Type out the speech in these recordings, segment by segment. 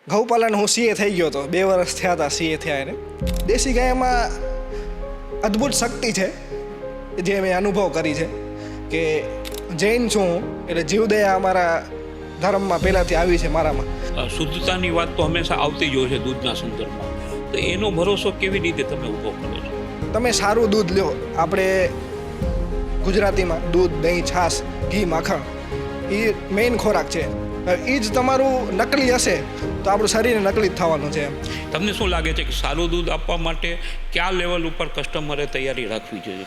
ગૌપાલન હું સીએ થઈ ગયો હતો, 2 વર્ષ થયા હતા સીએ થયા એને. દેશી ગાયમાં અદ્ભુત શક્તિ છે જે મેં અનુભવ કરી છે કે જૈન છું હું, એટલે જીવદયા અમારા ધર્મમાં પહેલાંથી આવી છે મારામાં. શુદ્ધતાની વાત તો હંમેશા આવતી જ હોય છે દૂધના સંદર્ભમાં, તો એનો ભરોસો કેવી રીતે તમે ઊભો કરો છો? તમે સારું દૂધ લ્યો. આપણે ગુજરાતીમાં દૂધ, દહીં, છાશ, ઘી, માખણ એ મેઇન ખોરાક છે. એ જ તમારું નકલી હશે તો આપણું શરીર નકલી જ થવાનું છે. તમને શું લાગે છે કે સારું દૂધ આપવા માટે કયા લેવલ ઉપર કસ્ટમરે તૈયારી રાખવી જોઈએ?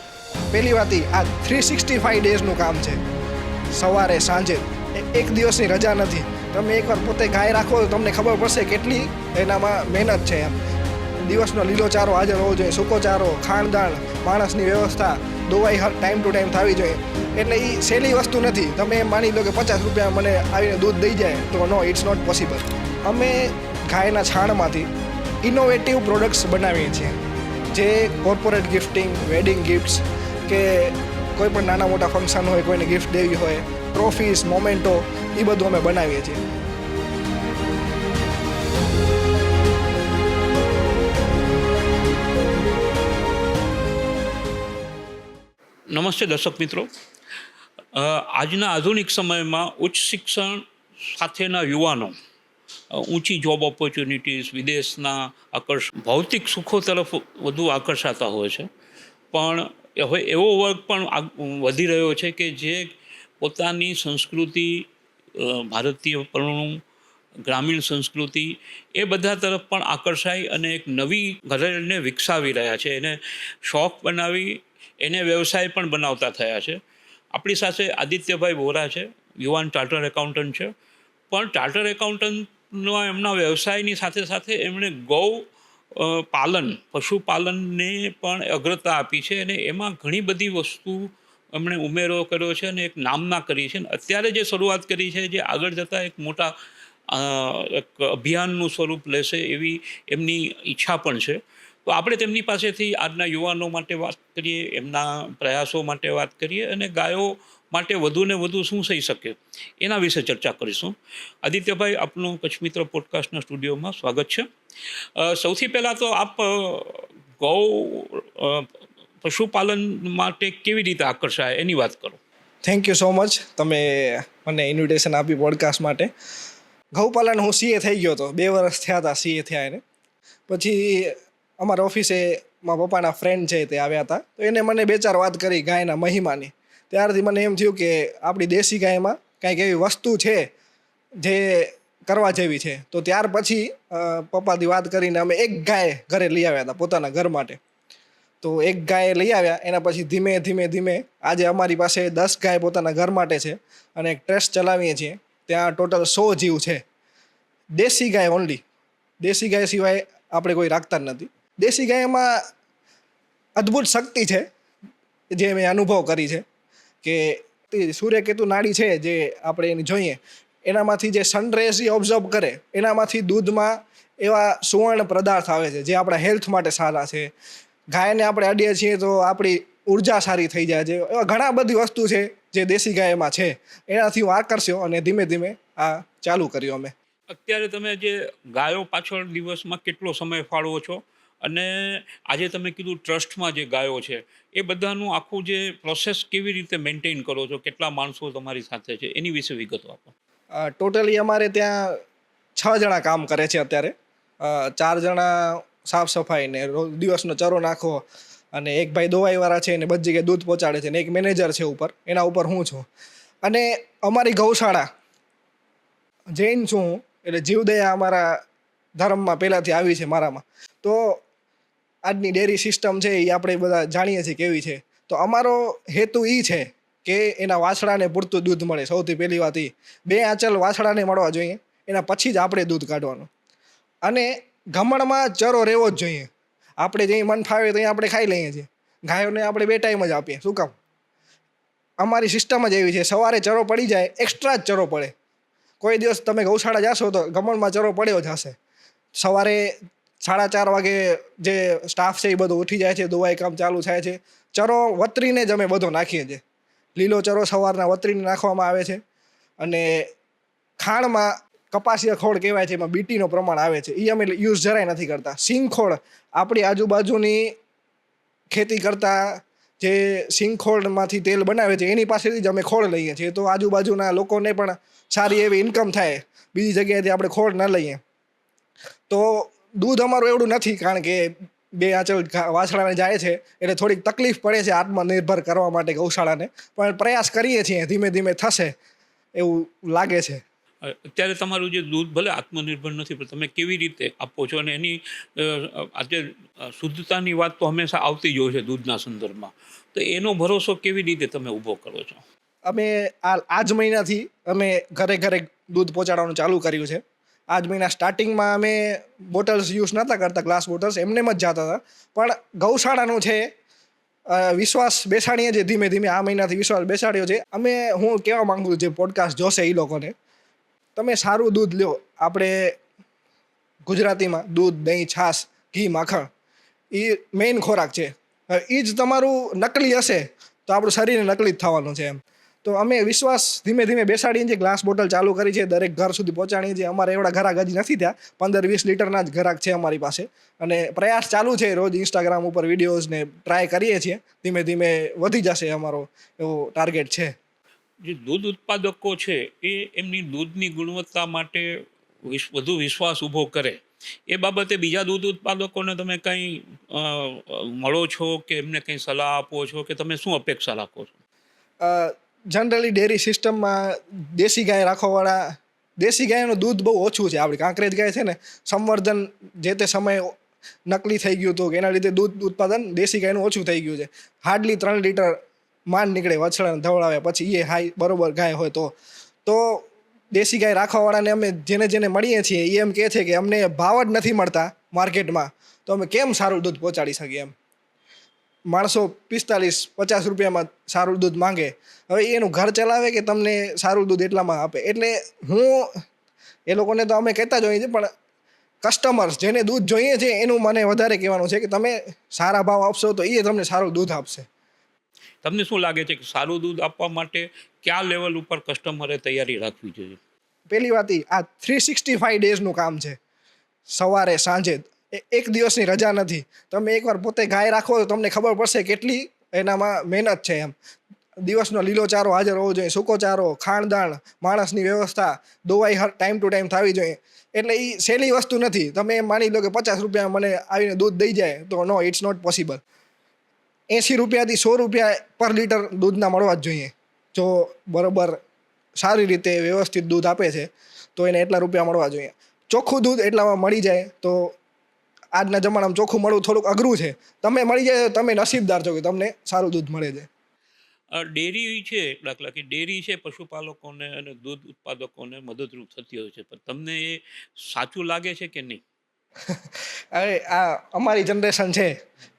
પહેલી વાત આ 365 ડેઝનું કામ છે. સવારે સાંજે એક દિવસની રજા નથી. તમે એકવાર પોતે ગાય રાખો તો તમને ખબર પડશે કેટલી એનામાં મહેનત છે. એમ દિવસનો લીલો ચારો હાજર હોવો જોઈએ, સૂકો ચારો, ખાણદાણ, માણસની વ્યવસ્થા, દવાઈ ટાઈમ ટુ ટાઈમ થવી જોઈએ. એટલે એ સહેલી વસ્તુ નથી. તમે એમ માની લો કે 50 રૂપિયા મને આવીને દૂધ દઈ જાય તો નો, ઇટ્સ નોટ પોસિબલ. અમે ગાયના છાણમાંથી ઇનોવેટિવ પ્રોડક્ટ્સ બનાવીએ છીએ, જે કોર્પોરેટ ગિફ્ટિંગ, વેડિંગ ગિફ્ટ્સ કે કોઈ પણ નાના મોટા ફંક્શન હોય, કોઈને ગિફ્ટ દેવી હોય, ટ્રોફીઝ, મોમેન્ટો, એ બધું અમે બનાવીએ છીએ. નમસ્તે દર્શક મિત્રો, આજના આધુનિક સમયમાં ઉચ્ચ શિક્ષણ સાથેના યુવાનો ઊંચી જોબ ઓપોર્ચ્યુનિટીઝ, વિદેશના ભૌતિક સુખો તરફ વધુ આકર્ષાતા હોય છે. પણ હવે એવો વર્ગ પણ વધી રહ્યો છે કે જે પોતાની સંસ્કૃતિ, ભારતીયપણું, ગ્રામીણ સંસ્કૃતિ એ બધા તરફ પણ આકર્ષાઈ અને એક નવી ઘરેલને વિકસાવી રહ્યા છે. એને શોખ બનાવી એને વ્યવસાય પણ બનાવતા થયા છે. આપણી સાથે આદિત્યભાઈ વોરા છે, યુવાન ચાર્ટર એકાઉન્ટન્ટ છે. પણ ચાર્ટર એકાઉન્ટન્ટના એમના વ્યવસાયની સાથે સાથે એમણે ગૌ પાલન, પશુપાલનને પણ અગ્રતા આપી છે અને એમાં ઘણી બધી વસ્તુ એમણે ઉમેરો કર્યો છે અને એક નામના કરી છે. અત્યારે જે શરૂઆત કરી છે, જે આગળ જતાં એક મોટા એક અભિયાનનું સ્વરૂપ લેશે એવી એમની ઈચ્છા પણ છે. તો આપણે તેમની પાસેથી આજના યુવાનો માટે વાત કરીએ, એમના પ્રયાસો માટે વાત કરીએ અને ગાયો માટે વધુને વધુ શું થઈ શકે એના વિશે ચર્ચા કરીશું. આદિત્યભાઈ, આપનું કચ્છ મિત્ર પોડકાસ્ટના સ્ટુડિયોમાં સ્વાગત છે. સૌથી પહેલાં તો આપ ગૌ પશુપાલન માટે કેવી રીતે આકર્ષાય એની વાત કરો. થેન્ક યુ સો મચ, તમે મને ઇન્વિટેશન આપી પોડકાસ્ટ માટે. ગૌપાલન હું સીએ થઈ ગયો હતો, 2 વર્ષ થયા હતા સીએ થયા એને. પછી અમારા ઓફિસે મારા પપ્પાના ફ્રેન્ડ છે તે આવ્યા હતા, તો એને મને 2-4 વાત કરી ગાયના મહિમાની. ત્યારથી મને એમ થયું કે આપણી દેશી ગાયમાં કાંઈક એવી વસ્તુ છે જે કરવા જેવી છે. તો ત્યાર પછી પપ્પાથી વાત કરીને અમે એક ગાય ઘરે લઈ આવ્યા હતા પોતાના ઘર માટે. તો એક ગાય લઈ આવ્યા, એના પછી ધીમે ધીમે આજે અમારી પાસે 10 ગાય પોતાના ઘર માટે છે અને એક ટ્રસ્ટ ચલાવીએ છીએ. ત્યાં ટોટલ 100 જીવ છે. દેશી ગાય ઓનલી. દેશી ગાય સિવાય આપણે કોઈ રાખતા જ નથી. દેશી ગાયમાં અદ્ભુત શક્તિ છે જે મેં અનુભવ કરી છે કે સૂર્યકેતુ નાડી છે જે આપણે એની જોઈએ, એનામાંથી જે સનરેઝ ઓબ્ઝર્વ કરે, એનામાંથી દૂધમાં એવા સુવર્ણ પદાર્થ આવે છે જે આપણા હેલ્થ માટે સારા છે. ગાયને આપણે અડીએ છીએ તો આપણી ઉર્જા સારી થઈ જાય છે. એવા ઘણા બધી વસ્તુ છે જે દેશી ગાયમાં છે. એનાથી હું આકર્ષ્યો અને ધીમે ધીમે આ ચાલુ કર્યું અમે. અત્યારે તમે જે ગાયો પાછળ દિવસમાં કેટલો સમય ફાળવો છો અને આજે તમે કીધું ટ્રસ્ટમાં જે ગાયો છે એ બધાનું આખું જે પ્રોસેસ કેવી રીતે મેન્ટેન કરો છો, કેટલા માણસો તમારી સાથે છે એની વિશે વિગતો આપો. ટોટલી અમારે ત્યાં 6 જણા કામ કરે છે અત્યારે. 4 જણા સાફ સફાઈ ને દિવસનો ચરો નાખો, અને એક ભાઈ દવાઈવાળા છે ને બધી જગ્યાએ દૂધ પહોંચાડે છે, ને એક મેનેજર છે ઉપર, એના ઉપર હું છું. અને અમારી ગૌશાળા, જૈન છું હું, એટલે જીવદયા અમારા ધર્મમાં પહેલાંથી આવી છે મારામાં. તો આજની ડેરી સિસ્ટમ છે એ આપણે બધા જાણીએ છીએ કેવી છે. તો અમારો હેતુ એ છે કે એના વાછડાને પૂરતું દૂધ મળે. સૌથી પહેલી વાત એ 2 આંચલ વાછડાને મળવા જોઈએ, એના પછી જ આપણે દૂધ કાઢવાનું. અને ગમણમાં ચરો રહેવો જ જોઈએ. આપણે જ્યાં મન ફાવે ત્યાં આપણે ખાઈ લઈએ છીએ. ગાયોને આપણે 2 ટાઈમ જ આપીએ. શું કામ? અમારી સિસ્ટમ જ એવી છે. સવારે ચરો પડી જાય, એક્સ્ટ્રા જ ચરો પડે. કોઈ દિવસ તમે ગૌશાળા જશો તો ગમણમાં ચરો પડ્યો જ હશે. સવારે 4:30 વાગે જે સ્ટાફ છે એ બધો ઉઠી જાય છે, દવાઈ કામ ચાલુ થાય છે. ચરો વતરીને જ અમે બધો નાખીએ છીએ. લીલો ચરો સવારના વતરીને નાખવામાં આવે છે. અને ખાણમાં કપાસિયા ખોળ કહેવાય છે, એમાં બીટીનું પ્રમાણ આવે છે, એ અમે યુઝ જરાય નથી કરતા. સિંગખોળ આપણી આજુબાજુની ખેતી કરતા જે સિંગખોળમાંથી તેલ બનાવે છે એની પાસેથી જ અમે ખોળ લઈએ છીએ, તો આજુબાજુના લોકોને પણ સારી એવી ઇન્કમ થાય, બીજી જગ્યાએથી આપણે ખોળ ન લઈએ. તો દૂધ અમારું એવડું નથી, કારણ કે 2 આંચળ વાછડાને જાય છે એટલે થોડીક તકલીફ પડે છે આત્મનિર્ભર કરવા માટે ગૌશાળાને, પણ પ્રયાસ કરીએ છીએ, ધીમે ધીમે થશે એવું લાગે છે. અત્યારે તમારું જે દૂધ ભલે આત્મનિર્ભર નથી, પણ તમે કેવી રીતે આપો છો? અને એની આજે શુદ્ધતાની વાત તો હંમેશા આવતી જ હોય છે દૂધના સંદર્ભમાં, તો એનો ભરોસો કેવી રીતે તમે ઊભો કરો છો? અમે આજ મહિનાથી અમે ઘરે ઘરે દૂધ પહોંચાડવાનું ચાલુ કર્યું છે. આજ મહિના સ્ટાર્ટિંગમાં અમે બોટલ્સ યુઝ નહોતા કરતા, ગ્લાસ બોટલ્સ એમને જ જતા હતા, પણ ગૌશાળાનું છે વિશ્વાસ બેસાડીએ છીએ ધીમે ધીમે. આ મહિનાથી વિશ્વાસ બેસાડ્યો છે. હું કહેવા માંગુ છું જે પોડકાસ્ટ જોશે એ લોકોને, તમે સારું દૂધ લ્યો. આપણે ગુજરાતીમાં દૂધ, દહીં, છાશ, ઘી, માખણ એ મેઇન ખોરાક છે. એ જ તમારું નકલી હશે તો આપણું શરીર નકલી જ થવાનું છે એમ. તો અમે વિશ્વાસ ધીમે ધીમે બેસાડીએ છીએ, ગ્લાસ બોટલ ચાલુ કરી છે, દરેક ઘર સુધી પહોંચાડીએ છીએ. અમારે એવડા ઘરાક હજી નથી થયા, 15-20 લીટરના જ ઘરાક છે અમારી પાસે, અને પ્રયાસ ચાલુ છે. રોજ ઇન્સ્ટાગ્રામ ઉપર વિડીયોઝને ટ્રાય કરીએ છીએ, ધીમે ધીમે વધી જશે અમારો એવો ટાર્ગેટ છે. જે દૂધ ઉત્પાદકો છે એ એમની દૂધની ગુણવત્તા માટે વધુ વિશ્વાસ ઊભો કરે, એ બાબતે બીજા દૂધ ઉત્પાદકોને તમે કંઈ મળો છો કે એમને કંઈ સલાહ આપો છો, કે તમે શું અપેક્ષા રાખો છો? જનરલી ડેરી સિસ્ટમમાં દેશી ગાય રાખવાવાળા, દેશી ગાયનું દૂધ બહુ ઓછું છે. આપણી કાંકરેજ ગાય છે ને, સંવર્ધન જે તે સમયે નકલી થઈ ગયું હતું, એના લીધે દૂધ ઉત્પાદન દેશી ગાયનું ઓછું થઈ ગયું છે. હાર્ડલી 3 લીટર માંડ નીકળે વછડાને ધવડાવે પછી, એ હાઈ બરોબર ગાય હોય તો દેશી ગાય રાખવાવાળાને અમે જેને મળીએ છીએ એ એમ કહે છે કે અમને ભાવ જ નથી મળતા માર્કેટમાં, તો અમે કેમ સારું દૂધ પહોંચાડી શકીએ એમ. માણસો 45-50 રૂપિયામાં સારું દૂધ માંગે, હવે એનું ઘર ચલાવે કે તમને સારું દૂધ એટલામાં આપે? એટલે એ લોકોને તો અમે કહેતા જ હોઈએ છીએ, પણ કસ્ટમર્સ જેને દૂધ જોઈએ છે એનું મને વધારે કહેવાનું છે કે તમે સારા ભાવ આપશો તો એ તમને સારું દૂધ આપશે. તમને શું લાગે છે કે સારું દૂધ આપવા માટે કયા લેવલ ઉપર કસ્ટમરે તૈયારી રાખવી જોઈએ? પહેલી વાત આ 365 ડેઝનું કામ છે, સવારે સાંજે, એક દિવસની રજા નથી. તમે એકવાર પોતે ગાય રાખો તો તમને ખબર પડશે કેટલી એનામાં મહેનત છે એમ. દિવસનો લીલો ચારો હાજર હોવો જોઈએ, સૂકો ચારો, ખાણદાણ, માણસની વ્યવસ્થા, દવાઈ ટાઈમ ટુ ટાઈમ થવી જોઈએ. એટલે એ સહેલી વસ્તુ નથી. તમે એમ માની લો કે 50 રૂપિયા મને આવીને દૂધ દઈ જાય, તો નો, ઇટ્સ નોટ પોસિબલ. 80 રૂપિયાથી 100 રૂપિયા પર લીટર દૂધના મળવા જ જોઈએ. જો બરોબર સારી રીતે વ્યવસ્થિત દૂધ આપે છે તો એને એટલા રૂપિયા મળવા જોઈએ. ચોખ્ખું દૂધ એટલામાં મળી જાય તો આજના જમાનામાં ચોખ્ખું મળવું થોડુંક અઘરું છે. તમે મળી જાય તો તમે નસીબદાર છો કે તમને સારું દૂધ મળે છે. ડેરી છે, દાખલા કે ડેરી છે, પશુપાલકોને અને દૂધ ઉત્પાદકોને મદદરૂપ થતી હોય છે, પણ તમને એ સાચું લાગે છે કે નહીં? અરે આ અમારી જનરેશન છે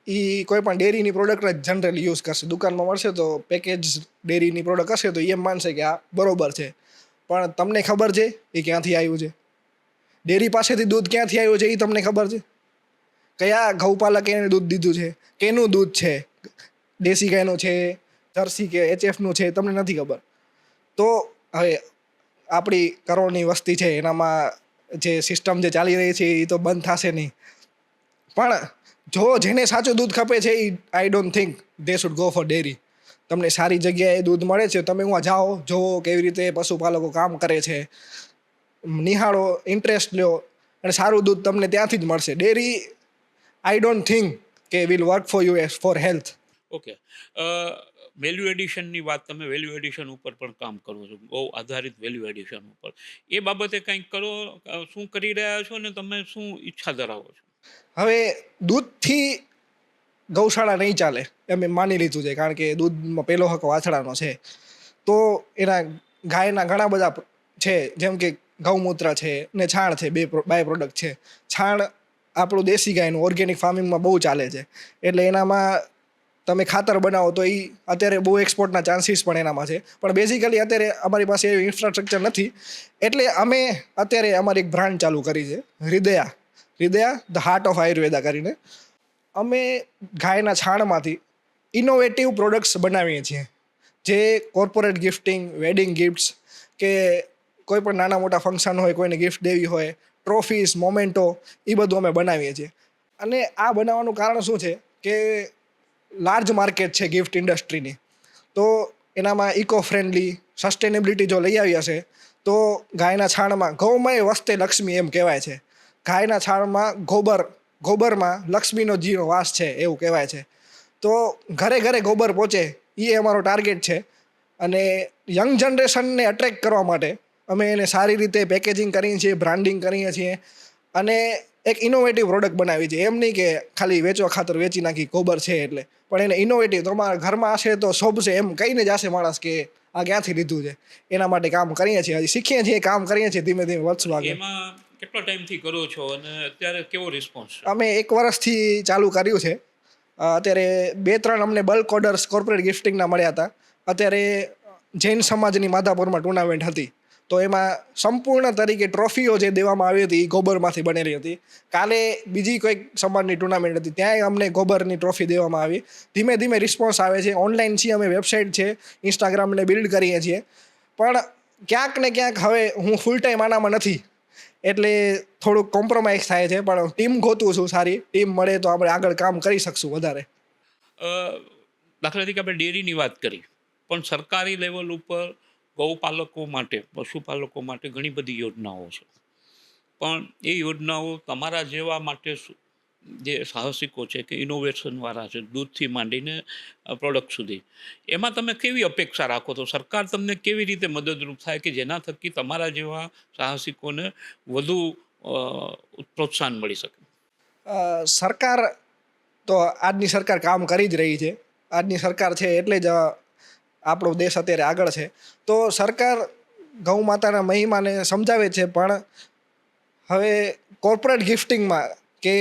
એ કોઈ પણ ડેરીની પ્રોડક્ટ જ જનરલી યુઝ કરશે. દુકાનમાં મળશે તો પેકેજ ડેરીની પ્રોડક્ટ હશે તો એમ માનશે કે આ બરોબર છે. પણ તમને ખબર છે એ ક્યાંથી આવ્યું છે? ડેરી પાસેથી દૂધ ક્યાંથી આવ્યું છે એ તમને ખબર છે? કયા ગૌપાલકે એને દૂધ દીધું છે? કેનું દૂધ છે? દેશી ગાયનું છે, જર્સી કે HF છે? તમને નથી ખબર. તો હવે આપણી કરોડની વસ્તી છે, એનામાં જે સિસ્ટમ જે ચાલી રહી છે એ તો બંધ થશે નહીં. પણ જો જેને સાચું દૂધ ખપે છે એ I don't think they should go for dairy. તમને સારી જગ્યાએ દૂધ મળે છે, તમે ત્યાં જાઓ, જોવો કેવી રીતે પશુપાલકો કામ કરે છે, નિહાળો, ઇન્ટરેસ્ટ લ્યો, અને સારું દૂધ તમને ત્યાંથી જ મળશે. ડેરી આઈ ડોન્ટ થિંક કે will work for you as for health. Okay, value એડિશનની વાત, તમે વેલ્યુ એડિશન ઉપર પણ કામ કરો છો, બહુ આધારિત વેલ્યુ એડિશન ઉપર. એ બાબતે કંઈક કરો, શું કરી રહ્યા છો ને તમે શું ઈચ્છા ધરાવો છો? હવે દૂધથી ગૌશાળા નહીં ચાલે એમ માની લીધું છે, કારણ કે દૂધમાં પહેલો હક વાછડાનો છે. તો એના ગાયના ઘણા બધા છે, જેમ કે ગૌમૂત્ર છે ને છાણ છે, 2 બાય પ્રોડક્ટ છે. છાણ આપણું દેશી ગાયનું ઓર્ગેનિક ફાર્મિંગમાં બહુ ચાલે છે, એટલે એનામાં તમે ખાતર બનાવો તો એ અત્યારે બહુ એક્સપોર્ટના ચાન્સીસ પણ એનામાં છે. પણ બેઝિકલી અત્યારે અમારી પાસે એવી ઇન્ફ્રાસ્ટ્રક્ચર નથી, એટલે અમે અત્યારે અમારી એક બ્રાન્ડ ચાલુ કરી છે, હૃદયા ધ હાર્ટ ઓફ આયુર્વેદા કરીને. અમે ગાયના છાણમાંથી ઇનોવેટિવ પ્રોડક્ટ્સ બનાવીએ છીએ, જે કોર્પોરેટ ગિફ્ટિંગ, વેડિંગ ગિફ્ટ્સ કે કોઈ પણ નાના મોટા ફંક્શન હોય, કોઈને ગિફ્ટ દેવી હોય, ટ્રોફીસ, મોમેન્ટો, એ બધું અમે બનાવીએ છીએ. અને આ બનાવવાનું કારણ શું છે કે લાર્જ માર્કેટ છે ગિફ્ટ ઇન્ડસ્ટ્રીની, તો એનામાં ઇકો ફ્રેન્ડલી સસ્ટેનેબિલિટી જો લઈ આવી હશે તો ગાયના છાણમાં, ગૌમાં એ વસ્તે લક્ષ્મી એમ કહેવાય છે, ગાયના છાણમાં ગોબરમાં લક્ષ્મીનો જીનો વાસ છે એવું કહેવાય છે. તો ઘરે ઘરે ગોબર પહોંચે એ અમારો ટાર્ગેટ છે. અને યંગ જનરેશનને અટ્રેક્ટ કરવા માટે અમે એને સારી રીતે પેકેજિંગ કરીએ છીએ, બ્રાન્ડિંગ કરીએ છીએ અને એક ઇનોવેટિવ પ્રોડક્ટ બનાવી છે. એમ નહીં કે ખાલી વેચવા ખાતર વેચી નાખી ગોબર છે એટલે, પણ એને ઇનોવેટિવ તમારા ઘરમાં હશે તો શોભશે એમ કહીને જ હશે માણસ કે આ ક્યાંથી લીધું છે. એના માટે કામ કરીએ છીએ, હજી શીખીએ છીએ, કામ કરીએ છીએ, ધીમે ધીમે વધશું આગળ. એમાં કેટલો ટાઈમથી કરો છો અને અત્યારે કેવો રિસ્પોન્સ છે? અમે 1 વર્ષથી ચાલુ કર્યું છે. અત્યારે 2-3 અમને બલ્ક ઓર્ડર્સ કોર્પોરેટ ગિફ્ટિંગના મળ્યા હતા. અત્યારે જૈન સમાજની માધાપુરમાં ટુર્નામેન્ટ હતી, તો એમાં સંપૂર્ણ તરીકે ટ્રોફીઓ જે દેવામાં આવી હતી એ ગોબરમાંથી બનેલી હતી. કાલે બીજી કોઈક સમાજની ટુર્નામેન્ટ હતી, ત્યાંય અમને ગોબરની ટ્રોફી દેવામાં આવી. ધીમે ધીમે રિસ્પોન્સ આવે છે. ઓનલાઈન છીએ અમે, વેબસાઇટ છે, ઇન્સ્ટાગ્રામને બિલ્ડ કરીએ છીએ. પણ ક્યાંક ને ક્યાંક હવે હું ફૂલ ટાઈમ આનામાં નથી એટલે થોડુંક કોમ્પ્રોમાઇઝ થાય છે, પણ ટીમ ગોતું છું. સારી ટીમ મળે તો આપણે આગળ કામ કરી શકશું વધારે. દાખલા તરીકે આપણે ડેરીની વાત કરી, પણ સરકારી લેવલ ઉપર ગૌપાલકો માટે, પશુપાલકો માટે ઘણી બધી યોજનાઓ છે. પણ એ યોજનાઓ તમારા જેવા માટે જે સાહસિકો છે કે ઇનોવેશનવાળા છે, દૂધથી માંડીને પ્રોડક્ટ સુધી, એમાં તમે કેવી અપેક્ષા રાખો છો? સરકાર તમને કેવી રીતે મદદરૂપ થાય કે જેના થકી તમારા જેવા સાહસિકોને વધુ પ્રોત્સાહન મળી શકે? સરકાર તો આજની સરકાર કામ કરી જ રહી છે. આજની સરકાર છે એટલે જ આપણો દેશ અત્યારે આગળ છે. તો સરકાર ગૌ માતાના મહિમાને સમજાવે છે, પણ હવે કોર્પોરેટ ગિફ્ટિંગમાં કે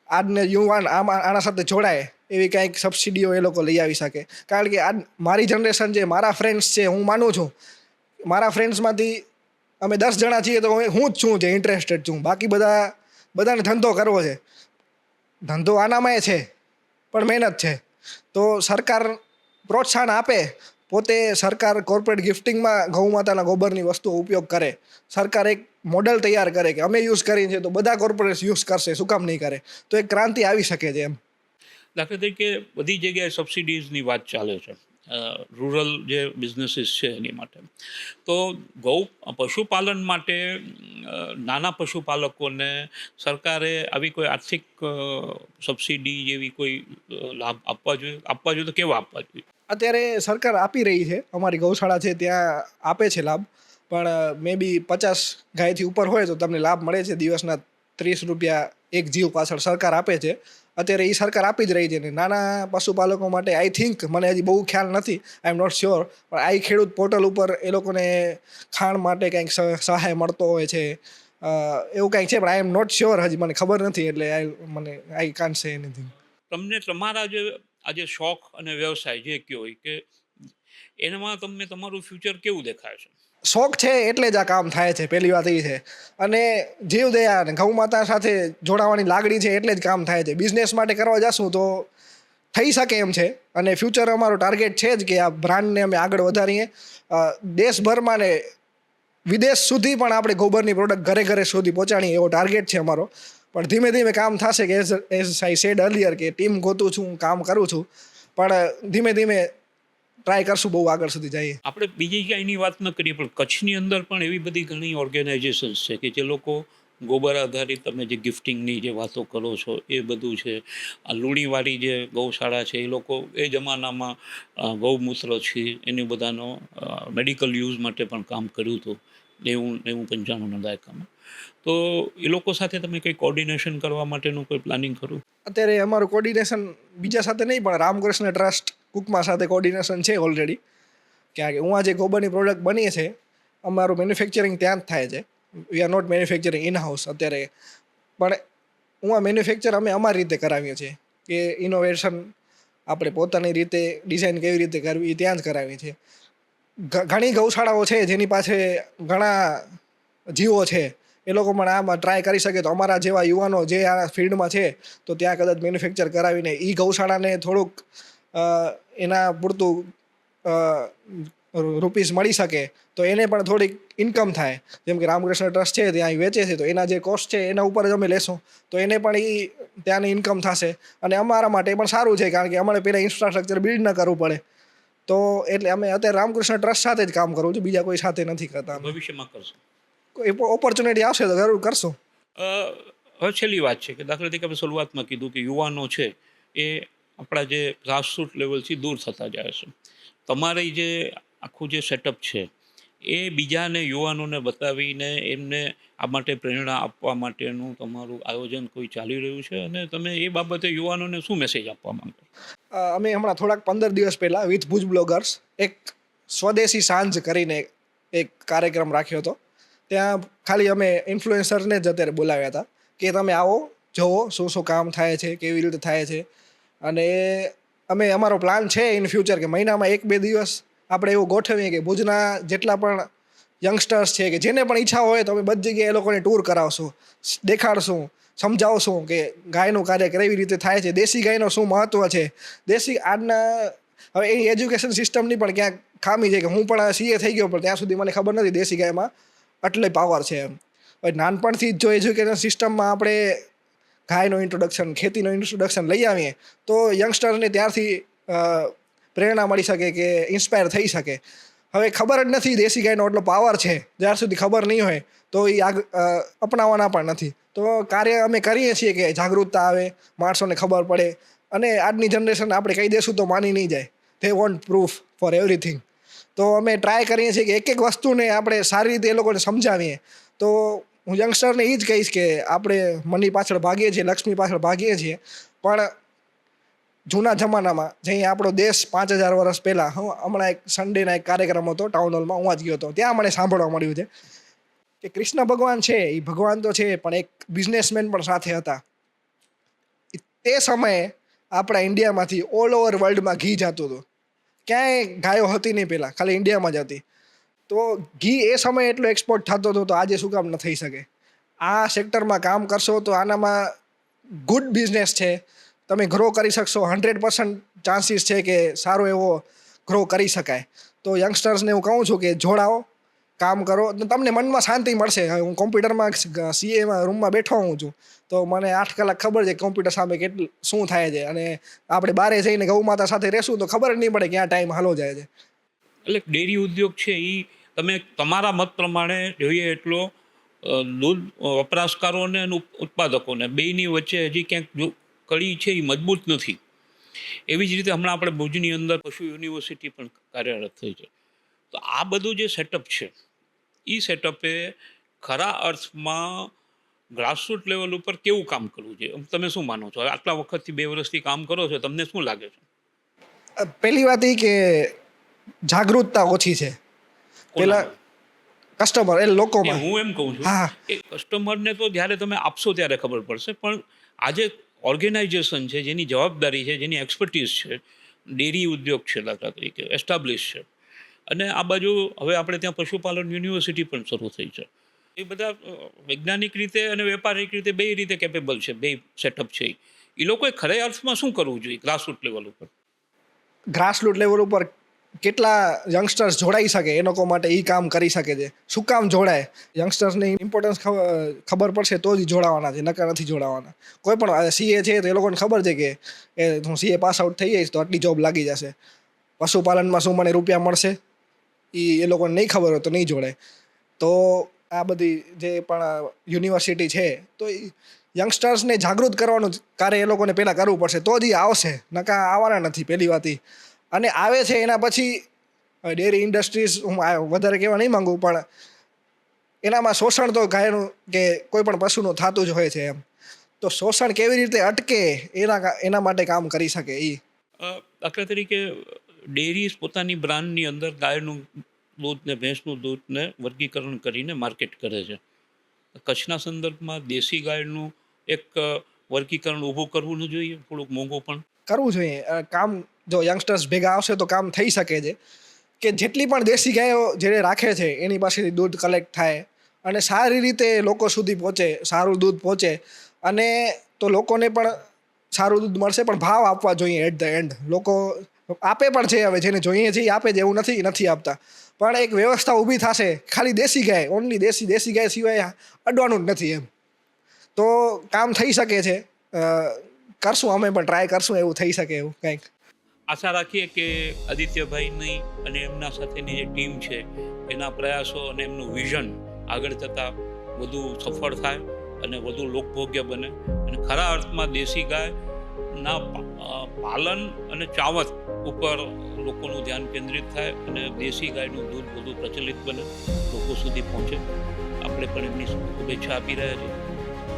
આજને યુવાન આના સાથે જોડાય એવી કંઈક સબસિડીઓ એ લોકો લઈ આવી શકે. કારણ કે આજ મારી જનરેશન છે, મારા ફ્રેન્ડ્સ છે, હું માનું છું મારા ફ્રેન્ડ્સમાંથી અમે 10 જણા છીએ તો હું જ છું જે ઇન્ટરેસ્ટેડ છું. બાકી બધાને ધંધો કરવો છે. ધંધો આનામાંય છે પણ મહેનત છે. તો સરકાર પ્રોત્સાહન આપે, પોતે સરકાર કોર્પોરેટ ગિફ્ટિંગમાં ગૌ માતાના ગોબરની વસ્તુઓ ઉપયોગ કરે. સરકાર એક મોડલ તૈયાર કરે કે અમે યુઝ કરીએ છીએ તો બધા કોર્પોરેટ યુઝ કરશે, શું કામ નહીં કરે? તો એક ક્રાંતિ આવી શકે છે એમ. દાખલા તરીકે બધી જગ્યાએ સબસિડીઝની વાત ચાલે છે, રૂરલ જે બિઝનેસીસ છે એની માટે. તો પશુપાલન માટે નાના પશુપાલકોને સરકારે આવી કોઈ આર્થિક સબસિડી જેવી કોઈ લાભ આપવા જોઈએ તો કેવા આપવા જોઈએ? અત્યારે સરકાર આપી રહી છે, અમારી ગૌશાળા છે ત્યાં આપે છે લાભ, પણ મે બી 50 ગાયથી ઉપર હોય તો તમને લાભ મળે છે. દિવસના 30 રૂપિયા એક જીવ પાછળ સરકાર આપે છે. અત્યારે એ સરકાર આપી જ રહી છે. ને નાના પશુપાલકો માટે આઈ થિંક, મને હજી બહુ ખ્યાલ નથી, આઈ એમ નોટ શ્યોર, પણ આઈ ખેડૂત પોર્ટલ ઉપર એ લોકોને ખાણ માટે કંઈક સહાય મળતો હોય છે, એવું કંઈક છે. પણ આઈ એમ નોટ શ્યોર, હજી મને ખબર નથી, એટલે આઈ કાન્ટ સે એનીથિંગ. તમને તમારા જે આજે શોખ અને વ્યવસાય જે કયો હોય કે એનામાં તમને તમારું ફ્યુચર કેવું દેખાય છે? શોખ છે એટલે જ આ કામ થાય છે, પહેલી વાત એ છે. અને જીવદયા અને ગૌ માતા સાથે જોડાવાની લાગણી છે એટલે જ કામ થાય છે. બિઝનેસ માટે કરવા જશું તો થઈ શકે એમ છે. અને ફ્યુચર અમારો ટાર્ગેટ છે જ કે આ બ્રાન્ડને અમે આગળ વધારીએ. દેશભરમાં ને વિદેશ સુધી પણ આપણે ગોબરની પ્રોડક્ટ ઘરે ઘરે સુધી પહોંચાડીએ એવો ટાર્ગેટ છે અમારો. પણ ધીમે ધીમે કામ થશે કે એઝ આઈ સેડ અર્લિયર કે ટીમ ગોતું છું, કામ કરું છું, પણ ધીમે ધીમે ટ્રાય કરશું બહુ આગળ સુધી જઈએ. આપણે બીજી ક્યાંયની વાત ન કરીએ, પણ કચ્છની અંદર પણ એવી બધી ઘણી ઓર્ગેનાઇઝેશન્સ છે કે જે લોકો ગોબર આધારિત, તમે જે ગિફ્ટિંગની જે વાતો કરો છો એ બધું છે. આ લુણીવાળી જે ગૌશાળા છે એ લોકો એ જમાનામાં ગૌમૂત્ર છે એની બધાનો મેડિકલ યુઝ માટે પણ કામ કર્યું હતું 90-95ના દાયકામાં. તો એ લોકો સાથે તમે કંઈ કોર્ડિનેશન કરવા માટેનું કોઈ પ્લાનિંગ ખરું? અત્યારે અમારું કોર્ડિનેશન બીજા સાથે નહીં, પણ રામકૃષ્ણ ટ્રસ્ટ કુકમા સાથે કોર્ડિનેશન છે ઓલરેડી. કારણ કે હું આ જે ગોબરની પ્રોડક્ટ બની છે અમારું મેન્યુફેક્ચરિંગ ત્યાં જ થાય છે. We are not manufacturing in house અત્યારે, પણ હું આ મેન્યુફેક્ચર અમે અમારી રીતે કરાવીએ છીએ કે ઇનોવેશન આપણે પોતાની રીતે ડિઝાઇન કેવી રીતે કરવી એ ત્યાં જ કરાવીએ છીએ. ઘણી ગૌશાળાઓ છે જેની પાસે ઘણા જીવો છે, એ લોકો પણ આમાં ટ્રાય કરી શકે. તો અમારા જેવા યુવાનો જે આ ફિલ્ડમાં છે તો ત્યાં કદાચ મેન્યુફેક્ચર કરાવીને એ ગૌશાળાને થોડુંક એના પૂરતું રૂપીસ મળી શકે તો એને પણ થોડીક ઇન્કમ થાય. જેમ કે રામકૃષ્ણ ટ્રસ્ટ છે ત્યાં વેચે છે તો એના જે કોસ્ટ છે એના ઉપર જ અમે લેશું તો એને પણ એ ત્યાંની ઇન્કમ થશે અને અમારા માટે પણ સારું છે કારણ કે અમારે પહેલાં ઇન્ફ્રાસ્ટ્રક્ચર બિલ્ડ ન કરવું પડે. તો એટલે અમે અત્યારે રામકૃષ્ણ ટ્રસ્ટ સાથે જ કામ કરું છું, બીજા કોઈ સાથે નથી કરતા. અમે ભવિષ્યમાં કરશો? કોઈ ઓપોર્ચ્યુનિટી આવશે તો જરૂર કરશું. હવે છેલ્લી વાત છે કે દાખલા તરીકે આપણે શરૂઆતમાં કીધું કે યુવાનો છે એ આપણા જે ગ્રાસરૂટ લેવલથી દૂર થતા જાય છે. તમારી જે આખું જે સેટઅપ છે એ બીજાને યુવાનોને બતાવીને એમને આ માટે પ્રેરણા આપવા માટેનું તમારું આયોજન કોઈ ચાલી રહ્યું છે અને તમે એ બાબતે યુવાનોને શું મેસેજ આપવા માંગો? અમે હમણાં થોડાક 15 દિવસ પહેલાં વિથ ભુજ બ્લોગર્સ એક સ્વદેશી સાંજ કરીને એક કાર્યક્રમ રાખ્યો હતો. ત્યાં ખાલી અમે ઇન્ફ્લુએન્સરને જ અત્યારે બોલાવ્યા હતા કે તમે આવો, જુઓ શું શું કામ થાય છે, કેવી રીતે થાય છે. અને અમે અમારો પ્લાન છે ઇન ફ્યુચર કે મહિનામાં 1-2 દિવસ આપણે એવું ગોઠવીએ કે ભુજના જેટલા પણ યંગસ્ટર્સ છે કે જેને પણ ઈચ્છા હોય તો અમે બધી જગ્યાએ એ લોકોને ટૂર કરાવશું, દેખાડશું, સમજાવશું કે ગાયનું કાર્ય કેવી રીતે થાય છે, દેશી ગાયનો શું મહત્ત્વ છે. દેશી આજના હવે એ એજ્યુકેશન સિસ્ટમની પણ ક્યાંક ખામી છે કે હું પણ CA થઈ ગયો પણ ત્યાં સુધી મને ખબર નથી દેશી ગાયમાં આટલી પાવર છે એમ. હવે નાનપણથી જ જો એજ્યુકેશન સિસ્ટમમાં આપણે ગાયનું ઇન્ટ્રોડક્શન, ખેતીનું ઇન્ટ્રોડક્શન લઈ આવીએ તો યંગસ્ટરને ત્યારથી પ્રેરણા મળી શકે કે ઇન્સ્પાયર થઈ શકે. હવે ખબર જ નથી દેશી ગાયનો એટલો પાવર છે, જ્યાર સુધી ખબર નહીં હોય તો એ અપનાવવાના પણ નથી. તો કાર્ય અમે કરીએ છીએ કે જાગૃતતા આવે, માણસોને ખબર પડે અને આજની જનરેશન આપણે કહી દઈશું તો માની નહીં જાય. They want proof for everything. તો અમે ટ્રાય કરીએ છીએ કે એક એક વસ્તુને આપણે સારી રીતે એ લોકોને સમજાવીએ. તો હું યંગસ્ટરને એ જ કહીશ કે આપણે મની પાછળ ભાગીએ છીએ, લક્ષ્મી પાછળ ભાગીએ છીએ પણ જૂના જમાનામાં જઈએ આપણો દેશ 5000 વર્ષ પહેલાં, હમણાં એક સન્ડેના એક કાર્યક્રમ હતો ટાઉન હોલમાં, હું જ ગયો હતો, ત્યાં મને સાંભળવા મળ્યું છે કે કૃષ્ણ ભગવાન છે એ ભગવાન તો છે પણ એક બિઝનેસમેન પણ સાથે હતા. તે સમયે આપણા ઇન્ડિયામાંથી ઓલ ઓવર વર્લ્ડમાં ઘી જતું હતું. ક્યાંય ગાયો હતી નહીં પહેલાં, ખાલી ઇન્ડિયામાં જ હતી. તો ઘી એ સમયે એટલો એક્સપોર્ટ થતો હતો તો આજે શું કામ ન થઈ શકે? આ સેક્ટરમાં કામ કરશો તો આનામાં ગુડ બિઝનેસ છે, તમે ગ્રો કરી શકશો. 100% ચાન્સીસ છે કે સારો એવો ગ્રો કરી શકાય. તો યંગસ્ટર્સને હું કહું છું કે જોડાઓ, કામ કરો, તમને મનમાં શાંતિ મળશે. હું કોમ્પ્યુટરમાં CAમાં રૂમમાં બેઠો હું છું તો મને 8 કલાક ખબર છે કોમ્પ્યુટર સામે કેટલું શું થાય છે અને આપણે બહારે જઈને ગૌ માતા સાથે રહેશું તો ખબર જ નહીં પડે ક્યાં ટાઈમ હાલો જાય છે. એટલે ડેરી ઉદ્યોગ છે એ તમે તમારા મત પ્રમાણે જોઈએ એટલો દૂધ વપરાશકારોને અને ઉત્પાદકોને બેયની વચ્ચે હજી ક્યાંક કડી છે એ મજબૂત નથી. એવી જ રીતે હમણાં આપણે ભુજની અંદર પશુ યુનિવર્સિટી પણ કાર્યરત થઈ છે. તો આ બધું જે સેટઅપ છે એ સેટઅપે ખરા અર્થમાં ગ્રાસરૂટ લેવલ ઉપર કેવું કામ કરવું જોઈએ? તમે શું માનો છો? આટલા વખતથી 2 વર્ષથી કામ કરો છો, તમને શું લાગે છે? પહેલી વાત એ કે જાગૃતતા ઓછી છે. પેલા કસ્ટમર એ લોકોમાં. હું એમ કહું છું હા, કે કસ્ટમરને તો જ્યારે તમે આપશો ત્યારે ખબર પડશે, પણ આજે ઓર્ગેનાઇઝેશન છે જેની જવાબદારી છે, જેની એક્સપર્ટીઝ છે, ડેરી ઉદ્યોગ છે દાખલા તરીકે એસ્ટાબ્લિશ છે, અને આ બાજુ હવે આપણે ત્યાં પશુપાલન યુનિવર્સિટી પણ શરૂ થઈ છે. એ બધા વૈજ્ઞાનિક રીતે અને વેપારિક રીતે બે રીતે કેપેબલ છે, બે સેટઅપ છે. એ લોકોએ ખરા અર્થમાં શું કરવું જોઈએ ગ્રાસરૂટ લેવલ ઉપર? ગ્રાસરૂટ લેવલ ઉપર કેટલા યંગસ્ટર્સ જોડાઈ શકે એ લોકો માટે એ કામ કરી શકે છે. શું કામ જોડાય? યંગસ્ટર્સની ઇમ્પોર્ટન્સ ખબર પડશે તો જ જોડાવાના છે, નકર નથી જોડાવાના. કોઈ પણ CA છે તો એ લોકોને ખબર છે કે હું CA પાસ આઉટ થઈ જઈશ તો આટલી જોબ લાગી જશે. પશુપાલનમાં શું મને રૂપિયા મળશે એ લોકોને નહીં ખબર હોય તો નહીં જોડાય. તો આ બધી જે પણ યુનિવર્સિટી છે તો યંગસ્ટર્સને જાગૃત કરવાનું કાર્ય એ લોકોને પહેલાં કરવું પડશે તો જ એ આવશે, નકા આવવાના નથી પહેલી વાત. અને આવે છે એના પછી ડેરી ઇન્ડસ્ટ્રીઝ હું વધારે કહેવા નહીં માંગુ પણ એનામાં શોષણ તો ગાયનું કે કોઈ પણ પશુનું થતું જ હોય છે એમ. તો શોષણ કેવી રીતે અટકે એના માટે કામ કરી શકે એ. દાખલા તરીકે ડેરીઝ પોતાની બ્રાન્ડની અંદર ગાયનું દૂધ ને ભેંસનું દૂધને વર્ગીકરણ કરીને માર્કેટ કરે છે. કચ્છના સંદર્ભમાં દેશી ગાયનું એક વર્ગીકરણ ઊભું કરવું ન જોઈએ? થોડુંક મોંઘું પણ કરવું જોઈએ. કામ જો યંગસ્ટર્સ ભેગા આવશે તો કામ થઈ શકે છે કે જેટલી પણ દેશી ગાયો જે રાખે છે એની પાસેથી દૂધ કલેક્ટ થાય અને સારી રીતે લોકો સુધી પહોંચે, સારું દૂધ પહોંચે અને તો લોકોને પણ સારું દૂધ મળશે. પણ ભાવ આપવા જોઈએ એટ ધ એન્ડ. લોકો આપે પણ છે, હવે જેને જોઈએ છે એ આપે છે, એવું નથી આપતા, પણ એક વ્યવસ્થા ઊભી થશે ખાલી દેશી ગાય, ઓનલી દેશી ગાય સિવાય અડવાનું જ નથી એમ, તો કામ થઈ શકે છે. કરશું અમે પણ ટ્રાય કરશું એવું થઈ શકે એવું કંઈક. આશા રાખીએ કે આદિત્યભાઈની અને એમના સાથેની જે ટીમ છે એના પ્રયાસો અને એમનું વિઝન આગળ જતાં વધુ સફળ થાય અને વધુ લોકભોગ્ય બને અને ખરા અર્થમાં દેશી ગાયના પાલન અને ચાવત ઉપર લોકોનું ધ્યાન કેન્દ્રિત થાય અને દેશી ગાયનું દૂધ વધુ પ્રચલિત બને, લોકો સુધી પહોંચે. આપણે પણ એમની શુભેચ્છા આપી રહ્યા છીએ.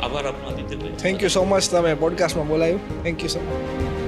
આભાર આપનો આદિત્યભાઈ. થેન્ક યુ સો મચ, તમે પોડકાસ્ટમાં બોલાયું. Thank you so much.